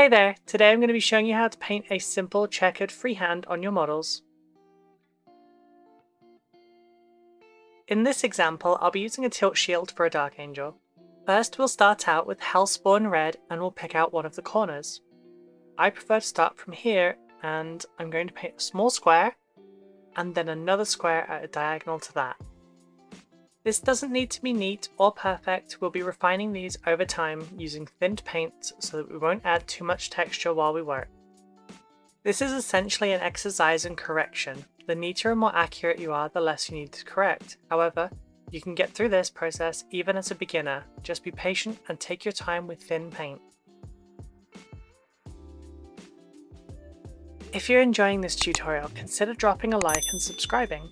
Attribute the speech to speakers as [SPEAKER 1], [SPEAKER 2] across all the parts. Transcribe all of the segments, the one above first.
[SPEAKER 1] Hey there, today I'm going to be showing you how to paint a simple checkered freehand on your models. In this example, I'll be using a tilt shield for a Dark Angel. First we'll start out with Hellspawn red and we'll pick out one of the corners. I prefer to start from here and I'm going to paint a small square and then another square at a diagonal to that. This doesn't need to be neat or perfect, we'll be refining these over time using thinned paints so that we won't add too much texture while we work. This is essentially an exercise in correction. The neater and more accurate you are, the less you need to correct. However, you can get through this process even as a beginner. Just be patient and take your time with thin paint. If you're enjoying this tutorial, consider dropping a like and subscribing.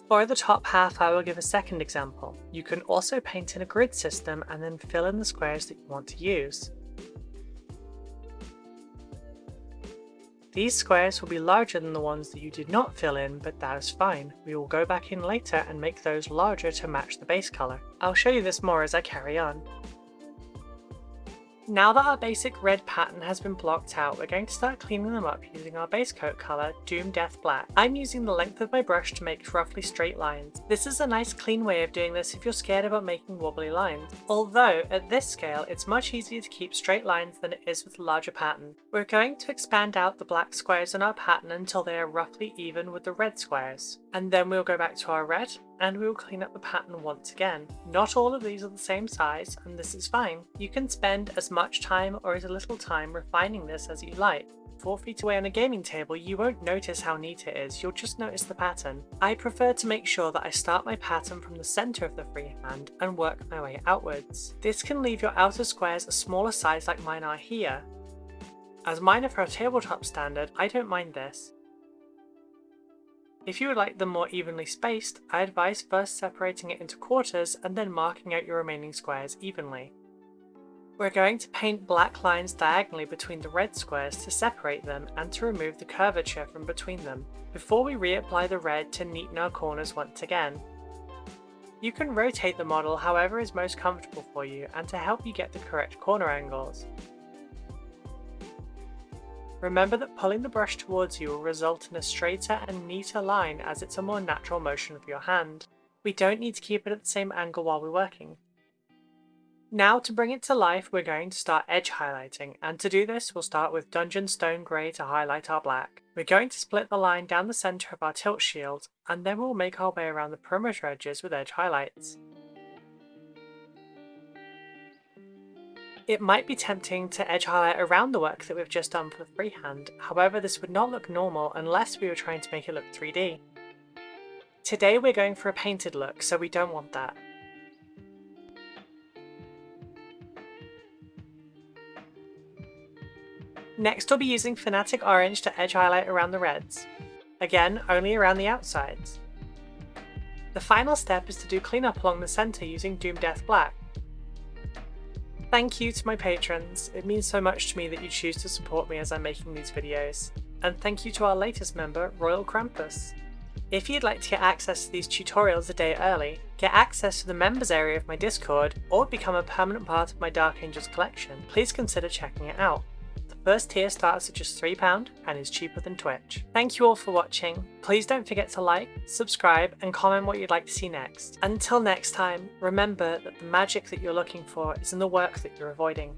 [SPEAKER 1] For the top half, I will give a second example. You can also paint in a grid system and then fill in the squares that you want to use. These squares will be larger than the ones that you did not fill in, but that is fine. We will go back in later and make those larger to match the base colour. I'll show you this more as I carry on. Now that our basic red pattern has been blocked out, we're going to start cleaning them up using our base coat colour, Doom Death Black. I'm using the length of my brush to make roughly straight lines. This is a nice clean way of doing this if you're scared about making wobbly lines. Although, at this scale, it's much easier to keep straight lines than it is with a larger pattern. We're going to expand out the black squares in our pattern until they are roughly even with the red squares. And then we'll go back to our red, and we will clean up the pattern once again. Not all of these are the same size, and this is fine. You can spend as much time or as little time refining this as you like. 4 feet away on a gaming table, you won't notice how neat it is, you'll just notice the pattern. I prefer to make sure that I start my pattern from the centre of the freehand and work my way outwards. This can leave your outer squares a smaller size like mine are here. As mine are for a tabletop standard, I don't mind this. If you would like them more evenly spaced, I advise first separating it into quarters and then marking out your remaining squares evenly. We're going to paint black lines diagonally between the red squares to separate them and to remove the curvature from between them, before we reapply the red to neaten our corners once again. You can rotate the model however is most comfortable for you and to help you get the correct corner angles. Remember that pulling the brush towards you will result in a straighter and neater line as it's a more natural motion of your hand. We don't need to keep it at the same angle while we're working. Now to bring it to life, we're going to start edge highlighting, and to do this we'll start with Dungeon Stone Grey to highlight our black. We're going to split the line down the centre of our tilt shield, and then we'll make our way around the perimeter edges with edge highlights. It might be tempting to edge highlight around the work that we've just done for the freehand, however this would not look normal unless we were trying to make it look 3D. Today we're going for a painted look, so we don't want that. Next we'll be using Fanatic Orange to edge highlight around the reds. Again, only around the outsides. The final step is to do cleanup along the centre using Doom Death Black. Thank you to my patrons, it means so much to me that you choose to support me as I'm making these videos. And thank you to our latest member, Royal Krampus. If you'd like to get access to these tutorials a day early, get access to the members area of my Discord, or become a permanent part of my Dark Angels collection, please consider checking it out. The first tier starts at just £3 and is cheaper than Twitch. Thank you all for watching. Please don't forget to like, subscribe and comment what you'd like to see next. Until next time, remember that the magic that you're looking for is in the work that you're avoiding.